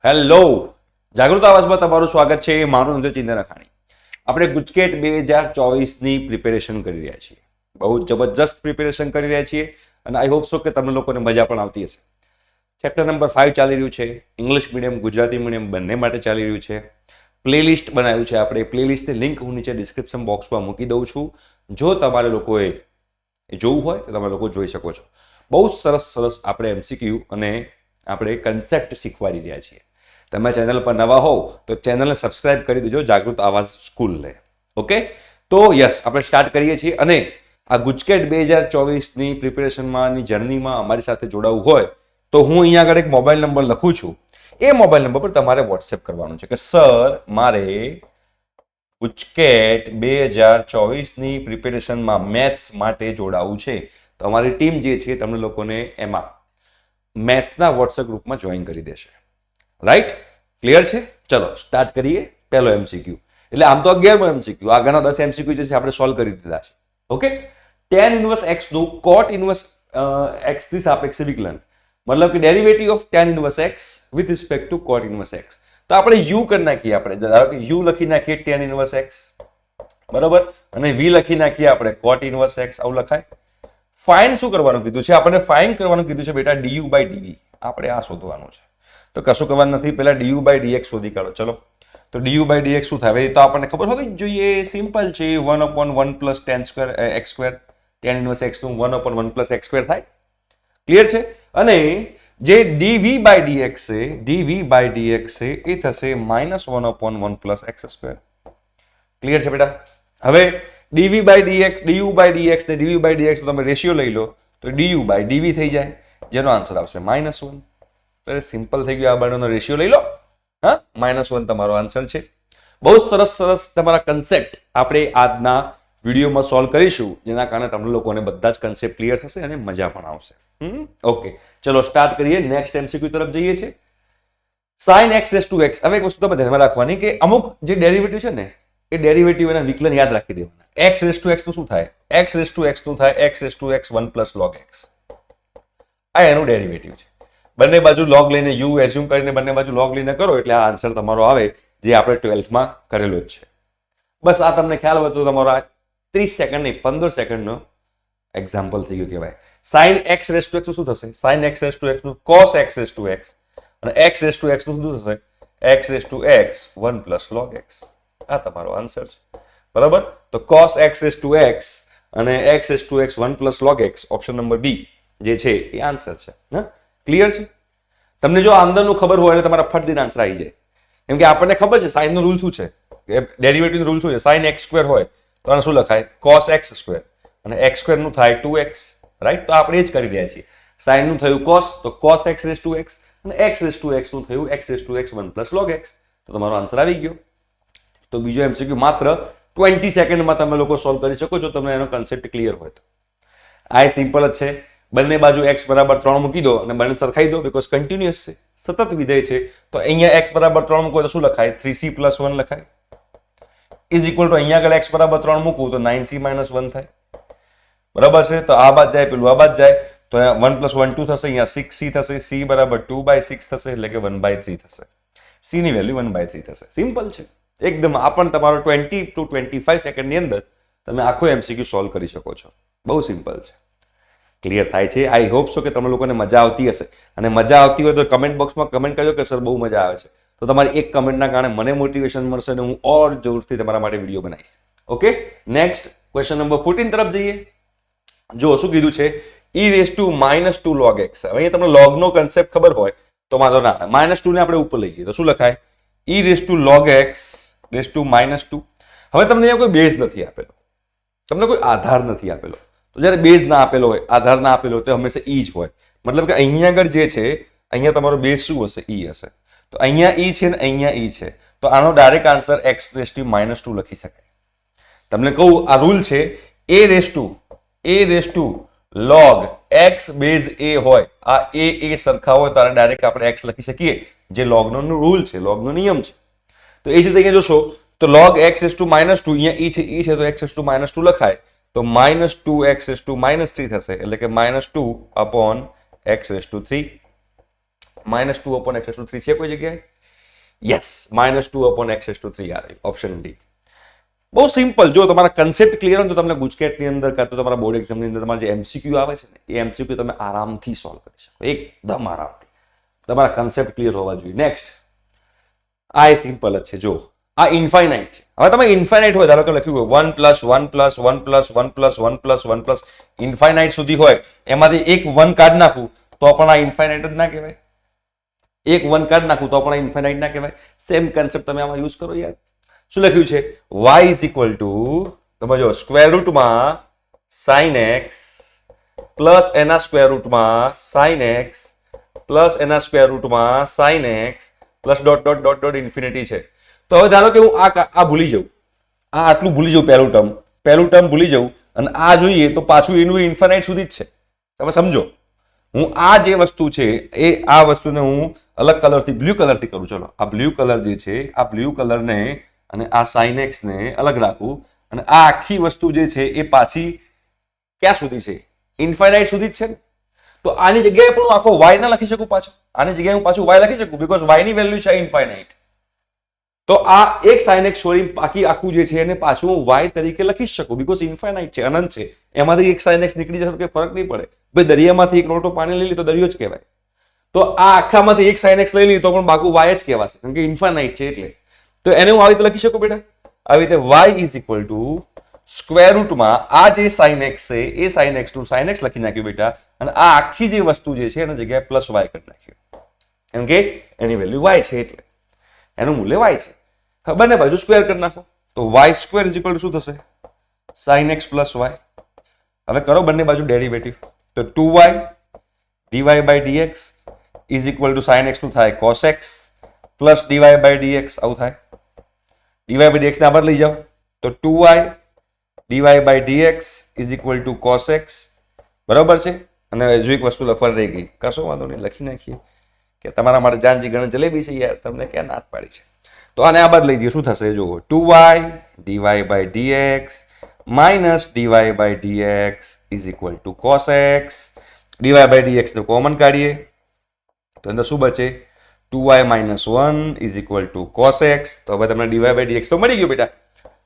Hello, જાગૃત આવાજમાં તમારું સ્વાગત છે. મારું નામ છે ચિંતન અખાણી. આપણે ગુજકેટ 2024ની પ્રિપેરેશન કરી રહ્યા છીએ. બહુ જબરજસ્ત પ્રિપેરેશન કરી રહ્યા છીએ અને આઈ હોપ સો કે તમને લોકોને મજા પણ આવતી હશે. ચેપ્ટર નંબર 5 ચાલી રહ્યું છે. ઇંગ્લિશ મીડિયમ ગુજરાતી મીડિયમ બંને માટે ચાલી રહ્યું છે. પ્લેલિસ્ટ બનાવ્યું છે આપણે. પ્લેલિસ્ટની લિંક હું નીચે ડિસ્ક્રિપ્શન બોક્સમાં મૂકી દઉં છું. જો તમારે લોકોએ જોવું હોય તો તમે લોકો જોઈ શકો છો. બહુ સરસ આપણે એમસીક્યુ અને આપણે કન્સેપ્ટ શીખવાડી રહ્યા છીએ. તમે ચેનલ પર નવા હોવ તો ચેનલને સબસ્ક્રાઇબ કરી દેજો, જાગૃત આવાજ સ્કૂલને. ઓકે, તો યસ, આપણે સ્ટાર્ટ કરીએ છીએ. અને આ ગુજકેટ 2024ની પ્રિપેરેશનમાંની જર્નીમાં અમારી સાથે જોડાવું હોય તો હું અહીંયા આગળ એક મોબાઈલ નંબર લખું છું. એ મોબાઈલ નંબર પર તમારે વોટ્સએપ કરવાનું છે કે સર, મારે ગુજકેટ 2024ની પ્રિપેરેશનમાં મેથ્સ માટે જોડાવું છે. તો અમારી ટીમ જે છે તમને લોકોને એમાં મેથ્સના વોટ્સએપ ગ્રુપમાં જોઈન કરી દેશે. રાઈટ, ક્લિયર છે? ચલો સ્ટાર્ટ કરીએ. પહેલો એમસીક્યુ એટલે આમ તો 11મો એમસીક્યુ, આગળના 10 એમસીક્યુ જે છે આપણે સોલ્વ કરી દીધા છે. ઓકે, tan ઇન્વર્સ x નું cot ઇન્વર્સ x થી સાપેક્ષે વિકલન, મતલબ કે derivative of tan inverse x with respect to cot inverse x. તો આપણે u કરી નાખીએ. આપણે ધારો કે u લખી નાખીએ tan ઇન્વર્સ x, બરાબર, અને v લખી નાખીએ આપણે cot ઇન્વર્સ x. આવું લખાય. ફાઇન શું કરવાનું કીધું છે? આપણે ફાઇન કરવાનું કીધું છે બેટા du બાય dv. આપણે આ શોધવાનું છે. તો કશું કરવાનું નથી, પહેલા du બાય dx શોધી કાઢો. ચલો, તો du બાય dx શું થાય? એ તો આપણને ખબર હોવી જ જોઈએ. સિમ્પલ છે, 1/1 plus tan square x square. tan inverse x નું 1/1 પ્લસ x સ્ક્વેર થાય. ક્લિયર છે? અને જે dv બાય dx છે, dv બાય dx છે એ થશે -1/1 પ્લસ x સ્ક્વેર. ક્લિયર છે બેટા? હવે dv by dx, du by dx ને dv બાય dx તમે રેશિયો લઈ લો તો du બાય dv થઈ જાય, જેનો આન્સર આવશે -1. તો સિમ્પલ થઈ ગયું. આ બંનેનો રેશિયો લઈ લો. હા, -1 તમારો આન્સર છે. બહુ સરસ તમારા કન્સેપ્ટ આપણે આજના વિડીયોમાં સોલ્વ કરીશું, જેના કારણે તમને લોકોને બધા જ કન્સેપ્ટ ક્લિયર થશે અને મજા પણ આવશે. ઓકે, ચલો સ્ટાર્ટ કરીએ. નેક્સ્ટ એમસીક્યુ તરફ જઈએ છીએ. sin x raise to x. હવે એક વસ્તુ તમે ધ્યાનમાં રાખવાની કે અમુક જે ડેરિવેટિવ છે ને એ ડેરિવેટિવ એના વિકલન યાદ રાખી દેવાના. x રેઝ ટુ x નું શું થાય? x રેઝ ટુ x નું થાય x raise to x 1 plus log x. આ એનું ડેરિવેટિવ છે. બંને બાજુ log લઈને u એઝ્યુમ કરીને બંને બાજુ log લઈને કરો એટલે આ આન્સર તમારો આવે, જે આપણે 12થમાં કરેલો જ છે. બસ આ તમને ખ્યાલ હોય તો તમારો આ 30 સેકન્ડ નહીં 15 સેકન્ડનો એક્ઝામ્પલ થઈ ગયું કહેવાય. sin x raise to x શું થશે? sin x raise to x નું cos x raise to x અને x રેઝ ટુ x નું શું થશે? x raise to x 1 plus log x. આ તમારો આન્સર છે, બરાબર. તો cos x raise to x અને x raise to x 1 plus log x, option number B જે છે એ આન્સર છે. હા, ક્લિયર છે? તમને જો અંદરનું ખબર હોય એટલે તમારા ફટદીન આન્સર આવી જાય. કેમ કે આપણને ખબર છે સાઇન નો રૂલ શું છે, ડેરિવેટિવ નો રૂલ શું છે. sin x સ્ક્વેર હોય તો આને શું લખાય? cos x સ્ક્વેર, અને x સ્ક્વેર નું થાય 2x. રાઈટ, તો આપણે એ જ કરી રહ્યા છીએ. sin નું થયું cos, તો cos x raise to x, અને x રેઝ ટુ x નું થયું x raise to x 1 plus log x. તો તમારો આન્સર આવી ગયો. તો બીજો એમસીક્યુ માત્ર 20 સેકન્ડમાં તમે લોકો સોલ્વ કરી શકો છો, તમને એનો કન્સેપ્ટ ક્લિયર હોય તો. આ સિમ્પલ જ છે. બંને બાજુ x બરાબર 3 મૂકી દો અને બંને સરખાઈ દો, બીકોઝ કન્ટિન્યુઅસ છે, સતત વિધેય છે. તો અહીંયા x બરાબર 3 મૂકો તો શું લખાય? 3c પ્લસ 1 લખાય. ઇઝ ઇક્વલ ટુ અહીંયા આગળ x બરાબર 3 મૂકું તો 9c માઇનસ 1 થાય. બરાબર છે? તો આ બાદ જાય, પેલું આ બાદ જાય, તો 1 પ્લસ 1 2 થશે. અહીંયા 6c થશે. c બરાબર 2/6 થશે, એટલે કે 1/3 થશે. c ની વેલ્યુ 1/3 થશે. સિમ્પલ છે એકદમ. આ પણ તમારો 20 to 25 સેકન્ડની અંદર તમે આખો એમસીક્યુ સોલ્વ કરી શકો છો. બહુ સિમ્પલ છે. ક્લિયર થાય છે? આઈ હોપ સો કે તમને લોકોને મજા આવતી હશે. અને મજા આવતી હોય તો કમેન્ટ બોક્સમાં કમેન્ટ કરજો કે સર બહુ મજા આવે છે. તો તમારી એક કમેન્ટના કારણે મને મોટિવેશન મળશે અને હું ઓર જોરથી તમારા માટે વિડીયો બનાવીશ. ઓકે, નેક્સ્ટ ક્વેશ્ચન નંબર 14 તરફ જઈએ. જો શું કીધું છે? e raise to -2 log x. હવે અહીંયા તમને log નો કન્સેપ્ટ ખબર હોય તો વાંધો ના. -2 ને આપણે ઉપર લઈ જઈએ તો શું લખાય? e raise to log x raise to -2. હવે તમને અહીંયા કોઈ બેઝ નથી આપેલો, તમને કોઈ આધાર નથી આપેલો. તો જ્યારે બેઝ ના આપેલો હોય, આધાર ના આપેલો હોય, તો હંમેશા ઈ જ હોય. મતલબ કે અહીંયા આગળ જે છે, અહીંયા તમારો બેઝ શું હશે? ઈ હશે. તો અહીંયા ઈ છે ને અહીંયા ઈ છે, તો આનો direct answer x raise to -2 લખી શકાય. તમને કહું, આ રૂલ છે. a raise to log x base a હોય, આ a સરખા હોય તો ડાયરેક્ટ આપણે x લખી શકીએ, જે log નો રૂલ છે, log નો નિયમ છે. તો એ જ રીતે અહીંયા જોશો તો log x રેઝ ટુ -2, અહીંયા ઈ છે તો x રેઝ ટુ -2 લખાય. તો -2x રેઝ ટુ -3 થશે, એટલે કે -2 upon x raise two 3. -2/x⁻³ છે કોઈ જગ્યાએ? યસ, -2/x⁻³ આ રહ્યું ઓપ્શન ડી. બહુ સિમ્પલ. જો તમારા કન્સેપ્ટ ક્લિયર હોય તો તમને ગુજકેટની અંદર કાં તો તમારા બોર્ડ એક્ઝામની અંદર તમારા જે એમસીક્યુ આવે છે ને એ એમસીક્યુ તમે આરામથી સોલ્વ કરી શકો, એકદમ આરામથી. તમારા કન્સેપ્ટ ક્લિયર હોવા જોઈએ. નેક્સ્ટ, આ એ સિમ્પલ જ છે. જો આ ઇન્ફાઇનાઇટ છે. હવે તમે ઇન્ફાઇનાઇટ હોય, ધારો કે લખ્યું હોય 1+1+1+1+1+1+1+ ઇન્ફાઇનાઇટ સુધી હોય, એમાંથી એક 1 કાઢી નાખું તો પણ આ ઇન્ફાઇનાઇટ જ ના કહેવાય. એક 1 કાઢી નાખું તો પણ આ ઇન્ફાઇનાઇટ ના કહેવાય. સેમ કન્સેપ્ટ તમે આમાં યુઝ કરો યાર. શું લખ્યું છે? y ઇઝ ઇક્વલ ટુ, તમે જો, સ્ક્વેર રૂટમાં sin x પ્લસ એના સ્ક્વેર રૂટમાં sin x પ્લસ એના સ્ક્વેર રૂટમાં sin x plus dot dot dot dot infinity છે. તો હવે ધારો કે હું આ ભૂલી જાઉં, આ આટલું ભૂલી જાઉં, પહેલું ટર્મ ભૂલી જાઉં અને આ જોઈએ તો પાછું એનું ઇન્ફાઇનાઇટ સુધી જ છે. તમે સમજો, હું આ જે વસ્તુ છે એ આ વસ્તુને હું અલગ કલરથી, બ્લુ કલરથી કરું. ચલો, આ બ્લુ કલર જે છે, આ બ્લુ કલરને અને આ sin x ને અલગ રાખું અને આ આખી વસ્તુ જે છે એ પાછી ક્યાં સુધી છે? ઇન્ફાઇનાઇટ સુધી જ છે ને. તો આની જગ્યાએ પણ હું આખો y ના લખી શકું પાછો? આની જગ્યાએ હું પાછું y લખી શકું, બીકોઝ y ની વેલ્યુ છે ઇન્ફાઇનાઇટ. તો આ એક sin x છોડી બાકી આખું જે છે એને પાછું હું y તરીકે લખી શકું, બીકોઝ ઇન્ફાઇનાઇટ છે, અનંત છે. એમાંથી એક sin x નીકળી જશે તો કંઈ ફરક નહીં પડે. ભાઈ, દરિયામાંથી એક લોટો પાણી લઈ લે તો દરિયો જ કહેવાય. તો આ આખામાંથી એક sin x લઈ લી તો પણ બાકુ y જ કહેવાશે, કેમ કે ઇન્ફાઇનાઇટ છે એટલે. તો એને હું આવી રીતે લખી શકું બેટા, આવી રીતે y is equal to square રૂટમાં આ જે sin x છે એ sin x નું sin x લખી નાખ્યું બેટા, અને આ આખી જે વસ્તુ જે છે એના જગ્યાએ પ્લસ y કરી નાખ્યું, કેમ કે એની વેલ્યુ y છે એટલે એનું મૂલ્ય y છે. બંને બાજુ સ્ક્વેર કરી નાખો તો y² ઇઝ ઇક્વલ ટુ શું થશે? sin x plus y. હવે કરો બંને બાજુ ડેરિવેટિવ, તો 2y dy/dx is equal two sin x નું થાય cos x પ્લસ dy/dx, આવું થાય. dy/dx ને આબર લઈ જાઓ તો 2y dy/dx is equal two cos x, બરાબર છે. અને હજુ એક વસ્તુ લખવાની રહી ગઈ, કશો વાંધો નહીં, લખી નાખીએ કે તમારા માટે જાનજી ગણ જલેબી છે યાર, તમને ક્યાં નાત પાડી છે. તો આને આબર લઈ જઈએ, શું થશે? જુઓ, 2y dy/dx minus dy/dx is equal two cos x. dy/dx ને કોમન કાઢીએ તો અંદર શું બચે? 2y minus 1 is equal to cos x. તો હવે તમને dy/dx તો મળી ગયું બેટા.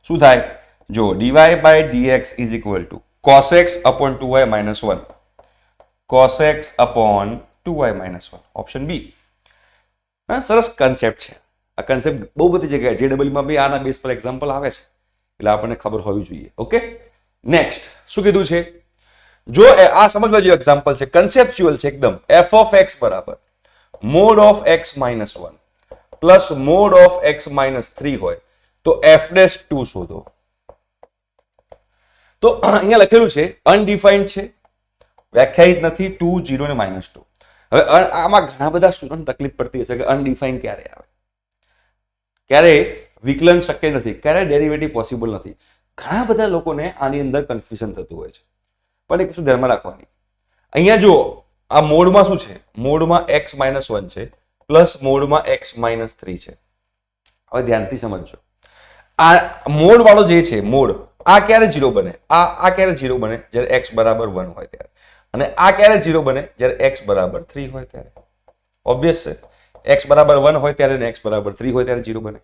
શું થાય? જો, dy/dx is equal to cos x upon 2y minus 1. cos x upon 2y minus 1. Option B. હા, સરસ કન્સેપ્ટ છે. આ કન્સેપ્ટ બહુ બધી જગ્યાએ JEE માં બી આના બેઝ પર એક્ઝામ્પલ આવે છે, એટલે આપણને ખબર હોવી જોઈએ. ઓકે, નેક્સ્ટ શું કીધું છે? જો આ સમજવા જેવું એક્ઝામ્પલ છે, કન્સેપ્ચ્યુઅલ છે એકદમ. f of x બરાબર mod of x minus 1 plus mod of x minus 3 હોય તો f'2 શોધો. તો અહીંયા લખેલું છે અનડિફાઇન્ડ છે, વ્યાખ્યાયિત નથી, 2, 0 ને -2. હવે આમાં ઘણા બધા સ્ટુડન્ટ તકલીફ પડતી હશે કે અનડિફાઇન્ડ ક્યારે આવે, ક્યારે વિકલન શક્ય નથી, ક્યારે ડેરિવેટિવ પોસિબલ નથી. ઘણા બધા લોકોને આની અંદર કન્ફ્યુઝન થતું હોય છે, પણ એક વસ્તુ ધ્યાનમાં રાખવાની. અહીંયા જો આ મોડમાં શું છે? મોડમાં x - 1 છે પ્લસ મોડમાં x - 3 છે. હવે ધ્યાનથી સમજજો, આ મોડ વાળો જે છે મોડ, આ ક્યારે 0 બને? આ ક્યારે 0 બને? જ્યારે x બરાબર 1 હોય ત્યારે. અને આ ક્યારે 0 બને? જ્યારે x બરાબર 3 હોય ત્યારે. ઓબ્વિયસ છે, x બરાબર 1 હોય ત્યારે ને x બરાબર 3 હોય ત્યારે 0 બને.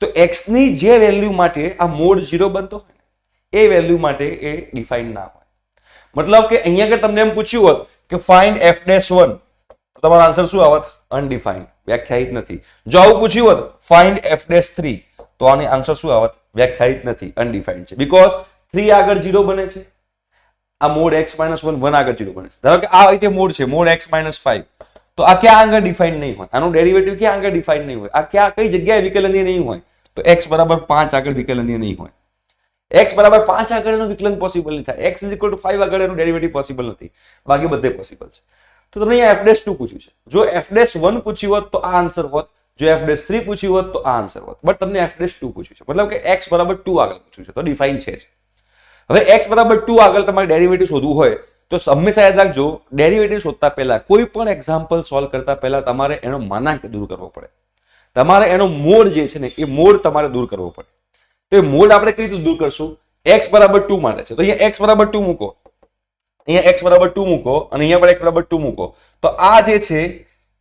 તો x ની જે વેલ્યુ માટે આ મોડ 0 બનતો હોય એ વેલ્યુ માટે એ ડિફાઇન ના હોય. મતલબ કે અહીંયા આગળ તમને એમ પૂછ્યું હોત કે ફાઇન્ડ f'1 તો તમારો આન્સર શું આવત? અનડિફાઇન્ડ, વ્યાખ્યાયિત નથી. જો આવું પૂછ્યું હોત ફાઇન્ડ f'3 તો આની આન્સર શું આવત? વ્યાખ્યાયિત નથી, અનડિફાઇન્ડ છે. બીકોઝ 3 આગળ 0 બને છે, આ મોડ x - 1 1 આગળ 0 બને છે. ધારો કે આ રીતે મોડ છે મોડ x - 5, તો આ ક્યાં આગળ ડિફાઇન નહીં હોય, આનું ડેરિવેટિવ ક્યાં આગળ ડિફાઇન નહીં હોય, આ ક્યાં કઈ જગ્યાએ વિકલનીય નહીં હોય, તો x બરાબર 5 આગળ વિકલનીય નહીં હોય. x બરાબર 5 આગળ એનું વિકલન પોસિબલ નહીં થાય, x = 5 આગળ એનું ડેરિવેટિવ પોસિબલ નથી, બાકી બધે પોસિબલ છે. તો તમને અહીંયા f'2 પૂછ્યું છે. જો f'1 પૂછ્યું હોત તો આ આન્સર હોત, જો f'3 પૂછ્યું હોત તો આ આન્સર હોત, બટ તમને f'2 પૂછ્યું છે, મતલબ કે x બરાબર 2 આગળ પૂછ્યું છે, તો ડિફાઇન છે જ. હવે x બરાબર 2 આગળ તમારે ડેરિવેટિવ શોધવું હોય તો હંમેશા યાદ રાખજો, ડેરિવેટિવ શોધતા પહેલા, કોઈ પણ એક્ઝામ્પલ સોલ્વ કરતા પહેલા તમારે એનો માનાંક દૂર કરવો પડે, તમારે એનો મોડ જે છે ને એ મોડ તમારે દૂર કરવો પડે. તો એ મોડ આપણે કઈ રીતે દૂર કરશું? x બરાબર 2 માટે છે તો અહીંયા x બરાબર 2 મૂકો, અહીંયા x બરાબર 2 મૂકો અને અહીંયા પણ x બરાબર 2 મૂકો. તો આ જે છે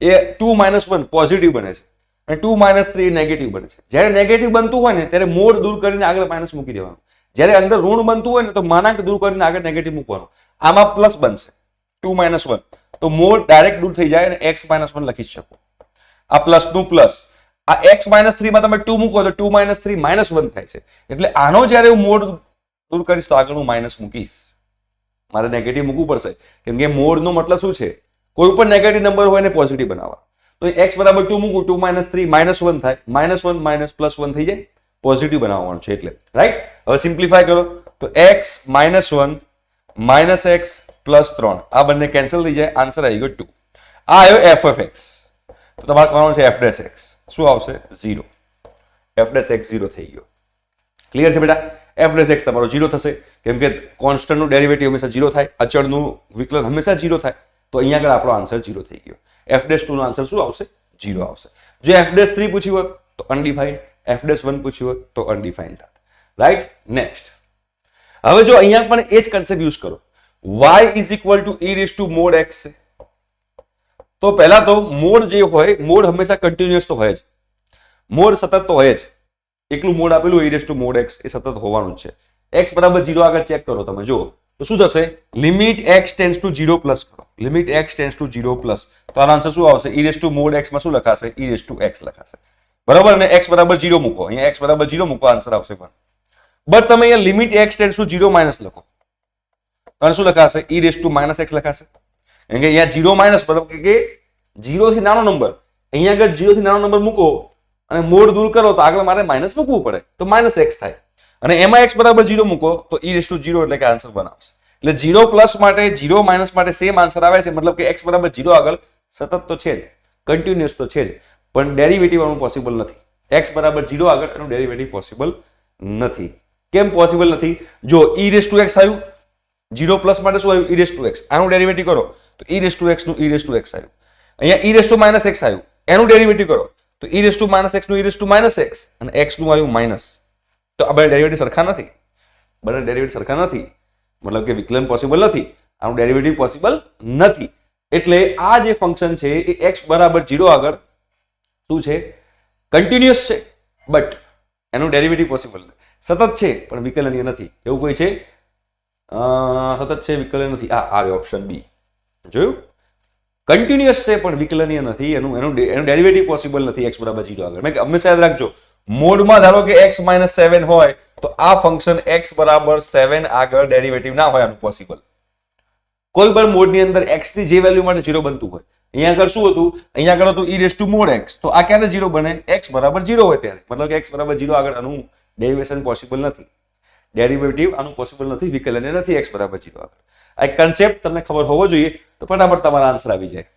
એ 2 - 1 પોઝિટિવ બને છે અને 2 - 3 નેગેટિવ બને છે. જ્યારે નેગેટિવ બનતું હોય ને ત્યારે મોડ દૂર કરીને આગળ માઇનસ મૂકી દેવાનું. જ્યારે અંદર ઋણ બનતું હોય ને તો માનાંક દૂર કરીને આગળ નેગેટિવ મૂકવાનું. આમાં પ્લસ બનશે 2 - 1 તો મોડ ડાયરેક્ટ દૂર થઈ જાય અને x - 1 લખી શકો. આ પ્લસ નું પ્લસ, આ x - 3 માં તમે 2 મૂકો તો 2 - 3 -1 થાય છે. એટલે આનો જ્યારે હું મોડ દૂર કરીશ તો આગળ હું માઇનસ મૂકીશ. મારે નેગેટિવ મૂકવું પડશે કેમ કે મોડ નો મતલબ શું છે? કોઈ પણ નેગેટિવ નંબર હોય ને પોઝિટિવ બનાવવા. તો x = 2 મૂકું 2 - 3 -1 થાય. -1 - +1 થઈ જાય, પોઝિટિવ બનાવવાનું છે એટલે. રાઈટ? હવે સિમ્પ્લિફાય કરો તો x - 1 -x + 3 આ બંને કેન્સલ થઈ જાય. આન્સર આવી ગયો 2. આ આવ્યો f of x. તો તમારે કરવાનું છે f' x. શું આવશે? 0. f' x 0 થઈ ગયો. ક્લિયર છે બેટા? f' x તમારો 0 થશે કેમ કે કોન્સ્ટન્ટનું ડેરિવેટિવ હંમેશા 0 થાય, અચળનું વિકલન હંમેશા 0 થાય. તો અહીંયા આગળ આપણો આન્સર 0 થઈ ગયો. f'2 નો આન્સર શું આવશે? 0 આવશે. જો f'3 પૂછ્યું હોત તો અનડિફાઇન્ડ, f'1 પૂછ્યું હોત તો અનડિફાઇન્ડ થાત. રાઈટ? નેક્સ્ટ. હવે જો અહીંયા પણ એ જ કન્સેપ્ટ યુઝ કરો. y = e mod x છે. તો પહેલા તો મોડ જે હોય, મોડ હંમેશા કન્ટિન્યુઅસ તો હોય જ, મોડ સતત તો હોય જ. એકલું મોડ આપેલું e mod x એ સતત હોવાનું જ છે. x = 0 આગળ ચેક કરો તમે જુઓ તો શું થશે? Limit x tends to 0 plus કરો. Limit x tends to 0 plus તો આનો આન્સર શું આવશે? e mod x માં શું લખાશે? e(x) લખાશે. બરાબર? અને x = 0 મૂકો. અહીંયા x = 0 મૂકો, આન્સર આવશે 1. બટ તમે અહીંયા limit x tends to 0 minus લખો તો શું લખાશે? e(-x) લખાશે. કેમ કે અહીંયા 0 માઇનસ બરાબર કે 0 થી નાનો નંબર, અહીંયા આગળ 0 થી નાનો નંબર મૂકો અને મોડ દૂર કરો તો આગળ મારે માઇનસ મૂકવું પડે તો -x થાય. અને એમાં x = 0 મૂકો તો e(0) એટલે કે આન્સર 1 આવશે. એટલે 0 પ્લસ માટે 0 માઇનસ માટે સેમ આન્સર આવે છે. મતલબ કે x = 0 આગળ સતત તો છે જ, કન્ટિન્યુઅસ તો છે જ, પણ ડેરિવેટિવ આનું પોસિબલ નથી. x = 0 આગળ એનું ડેરિવેટિવ પોસિબલ નથી. કેમ પોસિબલ નથી? જો e(x) આવ્યું, 0 પ્લસ માટે શું આવ્યું? e(x). આનું ડેરિવેટિવ કરો તો e(x) નું e(x) આવ્યું. અહીંયા e(-x) આવ્યું, એનું ડેરિવેટિવ કરો તો e(-x) નું e(-x) અને x નું આવ્યું માઇનસ. તો આ બે ડેરિવેટિવ સરખા નથી. બંને ડેરિવેટિવ સરખા નથી મતલબ કે વિકલન પોસિબલ નથી, આનું ડેરિવેટિવ પોસિબલ નથી. એટલે આ જે ફંક્શન છે એ x = 0 આગળ શું છે? કન્ટિન્યુઅસ છે બટ એનું ડેરિવેટિવ પોસિબલ નથી. સતત છે પણ વિકલનીય નથી. એવું કોઈ છે? સતત છે વિકલન નથી. આ આવ્યો ઓપ્શન બી. જોયું? કન્ટિન્યુઅસ છે પણ વિકલનીય નથી, એનું ડેરિવેટિવ પોસિબલ નથી x = 0 આગળ. મેં હંમેશા યાદ રાખજો, મોડમાં ધારો કે x - 7 હોય તો આ ફંક્શન x = 7 આગળ ડેરિવેટિવ ના હોય, આનું પોસિબલ. કોઈ પણ મોડની અંદર x ની જે વેલ્યુ માટે 0 બનતું હોય, અહીંયા આગળ શું હતું? અહીંયા આગળ હતું e mod x, તો આ ક્યારે 0 બને? x = 0 હોય ત્યારે. મતલબ કે x = 0 આગળ આનું ડેરિવેશન પોસિબલ નથી, ડેરિવેટિવ આનું પોસિબલ નથી, વિકલન નથી x = 0 આગળ. આ એક કન્સેપ્ટ તમને ખબર હોવો જોઈએ તો ફટાફટ તમારા આન્સર આવી જાય.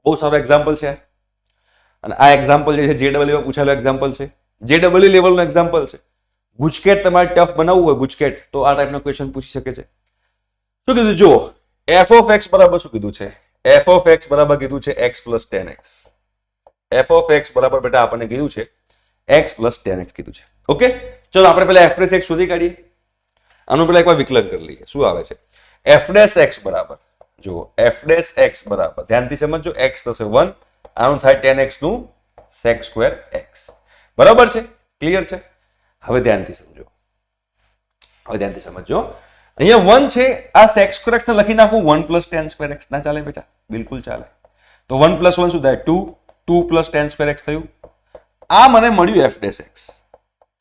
બહુ સારો એક્ઝામ્પલ છે અને આ એક્ઝામ્પલ જે છે JEE માં પૂછાયેલો એક્ઝામ્પલ છે, JEE લેવલનો એક્ઝામ્પલ છે. ગુજકેટ તમારે ટફ બનાવવું હોય ગુજકેટ તો આ ટાઈપનો ક્વેશ્ચન પૂછી શકે છે. શું કીધું? જો f of x બરાબર શું કીધું છે? f of x બરાબર કીધું છે x + 10x. f of x બરાબર બેટા આપણને કીધું છે x + 10x કીધું છે. ઓકે, ચલો આપણે પહેલા f' x શોધી કાઢીએ. આનું પહેલા એકવાર વિકલન કરી લઈએ. શું આવે છે? f' બરાબર, જો f' બરાબર ધ્યાનથી સમજો, x થશે 1, આનું થાય 10x નું sec² x. બરાબર છે? ક્લિયર છે? હવે ધ્યાનથી સમજો, અહીંયા 1 છે, આ sec² x ને લખી નાખું 1 + tan² x. ના ચાલે બેટા? બિલકુલ ચાલે. તો 1 + 1 શું થાય? 2, 2 + tan² x થયું. આ મને મળ્યું f'(x).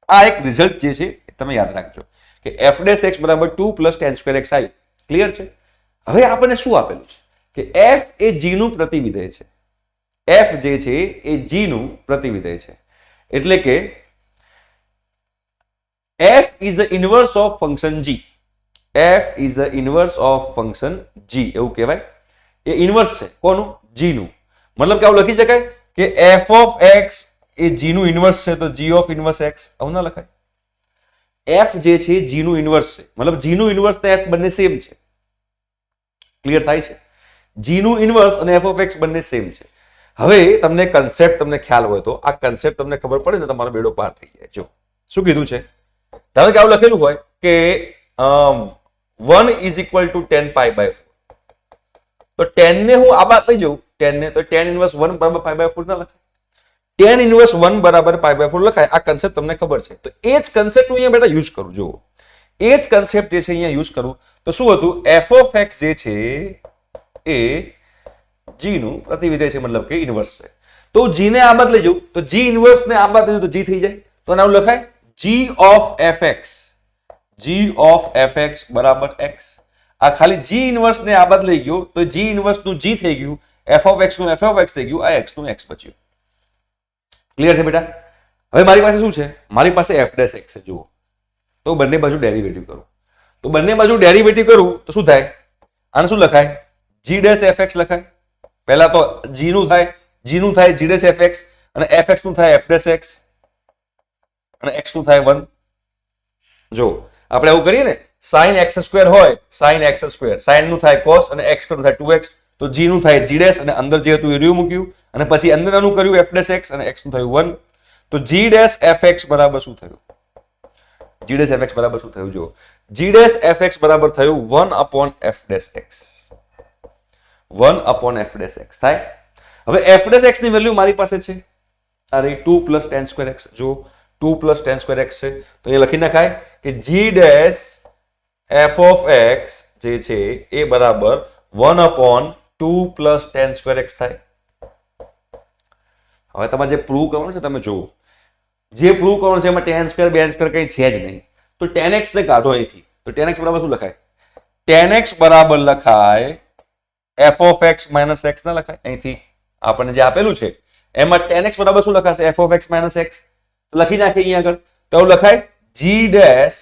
આ એક રિઝલ્ટ જે છે તમે યાદ રાખજો કે f'(x) = 2 + tan² x આવ્યું. ક્લિયર છે? હવે આપણને શું આપેલું છે કે f એ g નું પ્રતિવિધેય છે. f જે છે એ g નું પ્રતિવિધેય છે. એટલે કે f is the inverse of function g. f is the inverse of function g એવું કહેવાય. એ ઇન્વર્સ છે કોનું? g નું. મતલબ કે આવું લખી શકાય કે f of x A g નું ઇન્વર્સ છે તો g of inverse x. આવું ના લખાય. f જે છે g નું ઇન્વર્સ છે, મતલબ g નું ઇન્વર્સ ને f બંને સેમ છે. ક્લિયર થાય છે? g નું ઇન્વર્સ અને f of x બંને સેમ છે. હવે તમને કન્સેપ્ટ તમને ખ્યાલ હોય તો આ કન્સેપ્ટ તમને ખબર પડે ને તમારો બેડો પાર થઈ જાય. જો શું કીધું છે? ધારો કે આવું લખેલું હોય કે 1 = 10π/4. તો tan ને હું આ બાદ લઈ જાઉં tan ને, તો tan ઇન્વર્સ 1 બરાબર પાઈ બાય 4 ના લખાય? tan ઇન્વર્સ 1 બરાબર પાઈ બાય 4 લખાય. આ કન્સેપ્ટ તમને ખબર છે. તો એ જ કન્સેપ્ટ હું અહીંયા બેટા યુઝ કરું. જુઓ, એ જ કન્સેપ્ટ જે છે અહીંયા યુઝ કરું તો શું હતું? f ઓફ x જે છે એ g નું પ્રતિવિધેય છે, મતલબ કે ઇન્વર્સ છે. તો g ને આ બાદ લઈ જાઉં તો g ઇન્વર્સ ને આ બાદ લઈ જાઉં તો g થઈ જાય. તો આનું લખાય g of fx, g of fx બરાબર x. આ ખાલી g ઇન્વર્સ ને આ બાદ લઈ ગયો તો g ઇન્વર્સ નું g થઈ ગયું, f ઓફ x નું f ઓફ x થઈ ગયું, આ x નું x બચ્યું. ક્લિયર છે બેટા? હવે મારી પાસે શું છે? મારી પાસે f ડેશ x છે. જુઓ, તો બંને બાજુ ડેરિવેટિવ કરું. તો બંને બાજુ ડેરિવેટિવ કરું તો શું થાય? આને શું લખાય? g ડેશ fx લખાય. પહેલા તો g નું થાય g ડેશ fx, અને fx નું થાય f ડેશ x, અને x નું થાય 1. જો આપણે એવું કરીએ ને, sin x² હોય sin x², sin નું થાય cos અને x નું થાય 2x. તો g નું થાય g ડેશ અને અંદર જે હતું એ રહ્યું મૂક્યું, અને પછી અંદર આનું કર્યું f ડેશ x અને x નું થયું 1. તો g ડેશ fx બરાબર શું થયું? g ડેશ fx બરાબર શું થયું? જો g ડેશ fx બરાબર થયું 1/f dash x, 1/f dash x થાય. હવે f ડેશ x ની વેલ્યુ મારી પાસે છે આ રહી 2 + tan² x. જો 2 + tan² x છે તો એ લખી નખાય કે g dash f of x જે છે એ બરાબર 1/2 + tan² x થાય. હવે તમારે જે પ્રૂવ કરવાનું છે તમે જુઓ, જે પ્રૂવ કરવાનું છે એમાં tan² tan² કંઈ છે જ નહીં. તો tan x ને કાઢો અહીંથી. તો tan x બરાબર શું લખાય? tan x બરાબર લખાય f of x minus x ના લખાય? અહીંથી આપણને જે આપેલું છે એમાં tan x બરાબર શું લખાશે? f of x minus x. લખી નાખીએ અહીંયા આગળ. તો લખાય g dash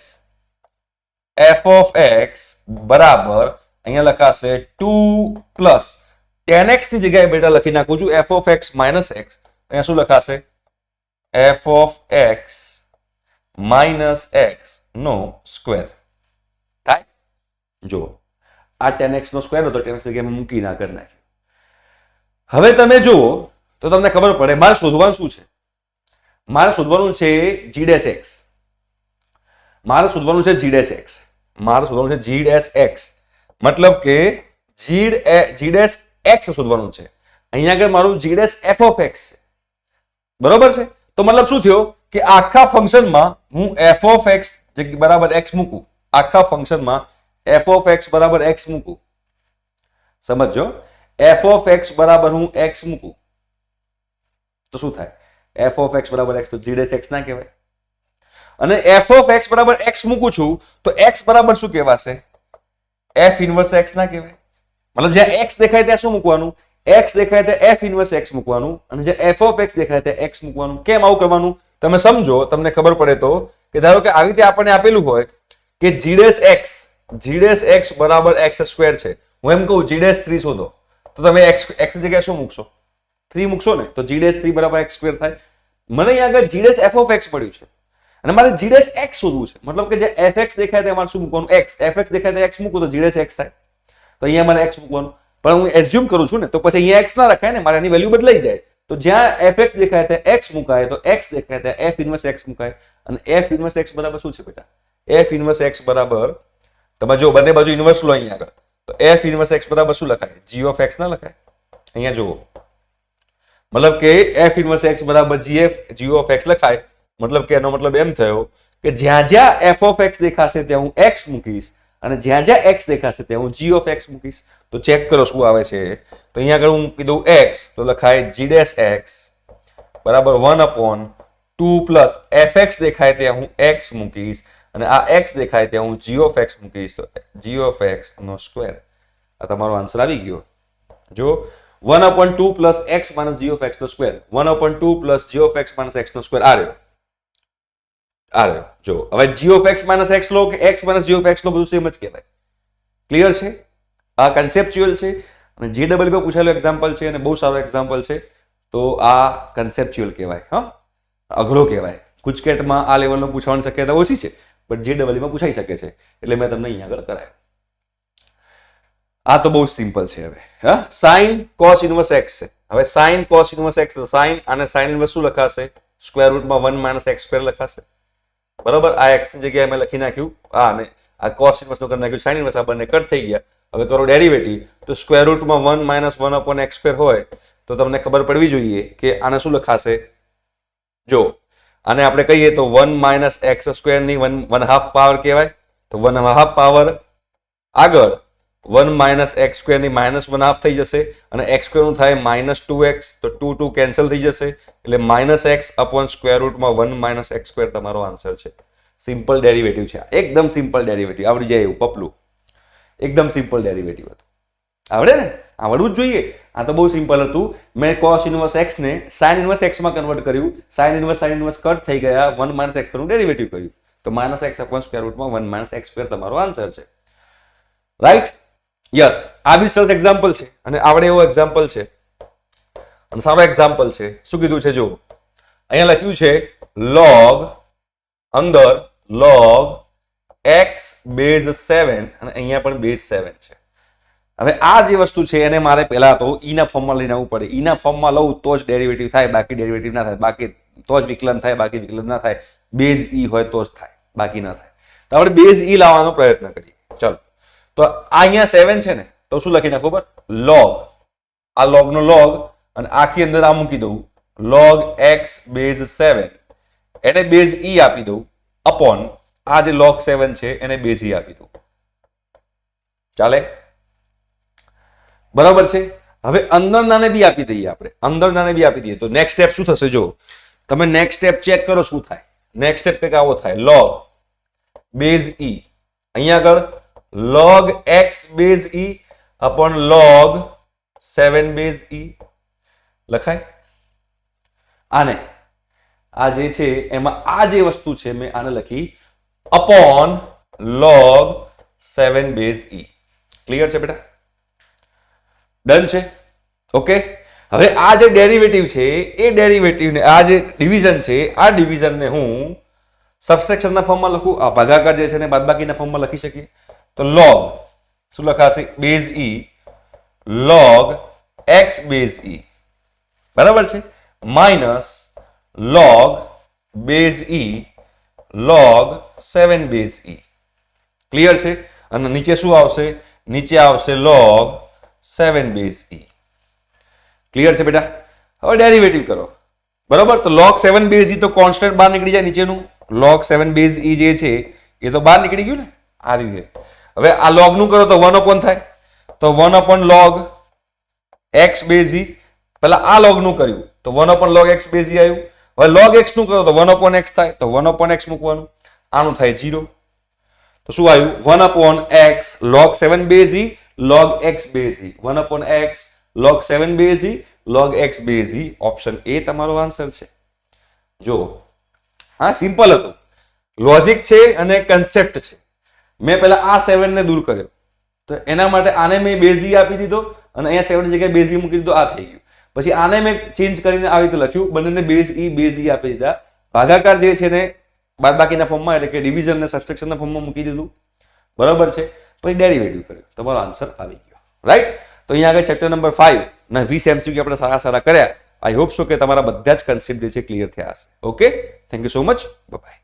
f of x બરાબર અહીંયા લખાશે 2 પ્લસ tan x ની જગ્યાએ બેટા લખી નાખું છું f of x minus x. અહીંયા શું લખાશે? f of x minus x નો સ્ક્વેર થાય. જો આ tan x નો સ્ક્વેર હતો, tan x જગ્યાએ મૂકીને આ કરી નાખ્યું. હવે તમે જુઓ તો તમને ખબર પડે મારે શોધવાનું શું છે. મારે શોધવાનું છે g ડેશ x, મારે શોધવાનું છે g ડેશ x, મારે શોધવાનું છે g ડેશ x, મતલબ કે g ડેશ x શોધવાનું છે. અહીંયા આગળ મારું g dash f of x છે, બરોબર છે? તો મતલબ શું થયો કે આખા ફંક્શનમાં હું f ઓફ x બરાબર x મૂકું, આખા ફંક્શનમાં f ઓફ x બરાબર x મૂકું. સમજો, f ઓફ x બરાબર હું x મૂકું તો શું થાય? f ઓફ x બરાબર x તો g ડેશ x ના કહેવાય. અને f ઓફ x બરાબર x મૂકું છું તો x બરાબર શું કહેવાશે? f ઇન્વર્સ x ના કહેવાય. મતલબ જ્યાં x દેખાય ત્યાં શું મૂકવાનું? x દેખાય ત્યાં f ઇન્વર્સ x મૂકવાનું, અને જે f ઓફ x દેખાય ત્યાં x મૂકવાનું. કેમ આવું કરવાનું તમે સમજો, તમને ખબર પડે તો. કે ધારો કે આવી રીતે આપણને આપેલું હોય કે g ડેશ x બરાબર x² છે. હું એમ કહું g ડેશ 3 શોધો, તો તમે x જગ્યાએ શું મૂકશો? 3 મૂકશો ને, તો g ડેશ 3 બરાબર x² થાય. મને અહીંયા આગળ g dash f of x મળ્યું છે અને મારે g ડેશ x શોધવું છે. મતલબ કે જે fx દેખાય ત્યાં મારે શું મૂકવાનું? x. fx દેખાય ત્યાં x મૂકું તો g ડેશ x થાય. તો અહીંયા મારે x મૂકવાનું, પણ હું એઝ્યુમ કરું છું ને, તો પછી અહીંયા x ના રખાય ને, મારે એની વેલ્યુ બદલાઈ જાય. તો જ્યાં fx દેખાય ત્યાં x મુકાય, તો x દેખાય ત્યાં f ઇન્વર્સ x મુકાય. અને f ઇન્વર્સ x બરાબર શું છે બેટા? f ઇન્વર્સ x બરાબર, તમે જો બંને બાજુ ઇન્વર્સ લો અહીંયા આગળ, તો f ઇન્વર્સ x બરાબર શું લખાય? g ઓફ x ના લખાય? અહીંયા જુઓ, મતલબ કે f ઇન્વર્સ x બરાબર g ઓફ x લખાય. મતલબ કે એનો મતલબ એમ થયો કે જ્યાં જ્યાં f ઓફ x દેખાશે ત્યાં હું x મૂકીશ, અને જ્યાં જ્યાં x દેખાશે ત્યાં હું g ઓફ x મૂકીશ. તો ચેક કરો શું આવે છે. તો અહીંયા આગળ હું કીધું x, તો લખાય g ડેશ x બરાબર 1/2 પ્લસ fx દેખાય ત્યાં હું x મૂકીશ, અને આ x દેખાય ત્યાં હું g ઓફ x મૂકીશ. તો g ઓફ x નો સ્ક્વેર. આ તમારો આન્સર આવી ગયો. જો 1/2 plus x minus g of x નો square, 1/2 plus g of x minus x નો સ્ક્વેર આ રહ્યો. જો હવે g of x minus x લો કે x minus g of x લો, બધું સેમ જ કહેવાય. ક્લિયર છે? આ કન્સેપ્ચ્યુઅલ છે અને JEE માં પૂછાયેલું એક્ઝામ્પલ છે અને બહુ સારો એક્ઝામ્પલ છે. તો આ કન્સેપ્ચ્યુઅલ કહેવાય. હા, અઘરો કહેવાય. ગુજકેટમાં આ લેવલનો પૂછવાની શક્યતા ઓછી છે, બટ JEE માં પૂછાઈ શકે છે, એટલે મેં તમને અહીંયા આગળ કરાવ્યું. આ તો બહુ સિમ્પલ છે. હવે હા, sin cos ઇન્વર્સ x છે. હવે sin cos ઇન્વર્સ x, તો sin અને sin ઇન્વર્સ શું લખાશે? સ્ક્વેર રૂટમાં 1 માઇનસ x² લખાશે. બરોબર, આ x ની જગ્યાએ મેં લખી નાખ્યું આ, અને આ cos ઇન્વર્સ નો કરી નાખ્યું sin ઇન્વર્સ. આ બંને કટ થઈ ગયા. હવે કરો ડેરિવેટિવ તો સ્ક્વેર રૂટમાં 1 માઇનસ 1 અપોન એક્સ સ્ક્વેર હોય તો તમને ખબર પડવી જોઈએ કે આને શું લખાશે. જો આને આપણે કહીએ તો 1 માઇનસ એક્સ સ્ક્વેરની 1/2 પાવર કહેવાય. તો 1/2 પાવર આગળ 1 માઇનસ એક્સ સ્ક્વેરની -1/2 થઈ જશે અને એક્સ સ્ક્વેરનું થાય -2x તો 2 કેન્સલ થઈ જશે એટલે -x અપોન સ્ક્વેર રૂટમાં 1 માઇનસ એક્સ સ્ક્વેર તમારો આન્સર છે. સિમ્પલ ડેરિવેટિવ છે, એકદમ સિમ્પલ ડેરિવેટિવ, આવડી જાય એવું પપલું, એકદમ સિમ્પલ ડેરિવેટિવ હતું. આવડે ને? આવડવું જ જોઈએ. આ તો બહુ સિમ્પલ હતું. મેં cos ઇન્વર્સ x ને sin ઇન્વર્સ x માં કન્વર્ટ કર્યું. sin ઇન્વર્સ કટ થઈ ગયા, 1 માઇનસ x નું ડેરિવેટિવ કર્યું તો -x અપોન સ્ક્વેર રૂટમાં 1 માઇનસ એક્સ સ્ક્વેર તમારો આન્સર છે. રાઈટ? યસ. આ બી સરસ એક્ઝામ્પલ છે અને આવડે એવો એક્ઝામ્પલ છે અને સારો એક્ઝામ્પલ છે. શું કીધું છે જો અહીંયા લખ્યું છે log અંદર log x બેઝ 7 અને અહીંયા પણ બેઝ 7 છે. હવે આ જે વસ્તુ છે એને મારે પહેલા તો ઈ ના ફોર્મમાં લઈને આવવું પડે. ઈ ના ફોર્મમાં લઉં તો જ ડેરિવેટિવ થાય, બાકી ડેરિવેટિવ ના થાય, બાકી તો જ વિકલન થાય, બાકી વિકલન ના થાય. બેઝ ઈ હોય તો જ થાય, બાકી ના થાય. તો આપણે બેઝ ઈ લાવવાનો પ્રયત્ન કરીએ. ચલો તો આ અહીંયા 7 છે ને તો શું લખી નાખો ખબર? log, આ log નો log અને આખી અંદર આ મૂકી દઉં log x બેઝ 7 એને બેઝ ઈ આપી દઉં અપોન આ જે log 7 છે એને બેઝ ઈ આપી દઉં. ચાલે? બરાબર છે. હવે અંદરનાને બી આપી દઈએ આપણે, અંદરનાને બી આપી દઈએ તો નેક્સ્ટ સ્ટેપ શું થશે જો તમે નેક્સ્ટ સ્ટેપ ચેક કરો શું થાય. નેક્સ્ટ સ્ટેપ કંઈક આવો થાય log બેઝ ઈ, અહીંયા આગળ log x બેઝ ઈ અપોન log 7 બેઝ ઈ લખાય. આને આ જે છે એમાં આ જે વસ્તુ છે મેં આને લખી અપોન log 7 બેઝ ઈ. ક્લિયર છે બેટા? ડન છે? ઓકે. હવે આ જે ડેરિવેટિવ છે એ ડેરિવેટિવને આ જે ડિવિઝન છે આ ડિવિઝનને હું સબસ્ટ્રેક્શનના ફોર્મમાં લખું, આ ભાગાકાર જે છે ને બાદબાકીના ફોર્મમાં લખી શકીએ. તો log શું લખાશે? બેઝ ઈ log x બેઝ ઈ, બરાબર છે, માઇનસ log બેઝ ઈ log 7 બેઝ ઈ. ક્લિયર છે? અને નીચે શું આવશે? નીચે આવશે log 7 બેઝ ઈ. ક્લિયર છે બેટા? હવે ડેરિવેટિવ કરો. બરાબર? તો log 7 બેઝ ઈ તો કોન્સ્ટન્ટ બહાર નીકળી જાય નીચેનું. log 7 બેઝ ઈ જે છે એ તો બહાર નીકળી ગયું ને, આ રહ્યું છે. હવે આ log નું કરો તો 1 અપોન થાય તો 1 અપોન log x બેઝ ઈ. પહેલા આ log નું કર્યું તો 1 અપોન log x બેઝ ઈ આવ્યું. હવે log x નું કરો તો 1 અપોન x થાય તો 1 અપોન x મૂકવાનું, આનું થાય 0. તો શું આવ્યું? 1 upon x log 7 base E log x base E, 1 upon x log 7 base E log x base E. Option A તમારો આન્સર છે. જો હા, સિમ્પલ હતું, લોજિક છે અને કન્સેપ્ટ છે. મેં પહેલા આ 7 ને દૂર કર્યો તો એના માટે આને મેં બેઝ ઈ આપી દીધો અને અહીંયા 7 ની જગ્યાએ બેઝ ઈ મૂકી દીધો, આ થઈ ગયું. પછી આને મેં ચેન્જ કરીને આવી રીતે લખ્યું, બંનેને બેઝ ઈ આપી દીધા. ભાગાકાર જે છે ને બાદબાકીના ફોર્મમાં એટલે કે ડિવિઝન ને સબસ્ટ્રેક્શનના ફોર્મમાં મૂકી દીધું. બરાબર છે? પછી ડેરિવેટિવ કર્યું, તમારો આન્સર આવી ગયો. રાઈટ? તો અહીંયા આગળ ચેપ્ટર નંબર 5 ના 20 MCQ આપણે સારા કર્યા. આઈ હોપ સો કે તમારા બધા જ કન્સેપ્ટ જે છે ક્લિયર થયા હશે. Okay, thank you so much, bye bye.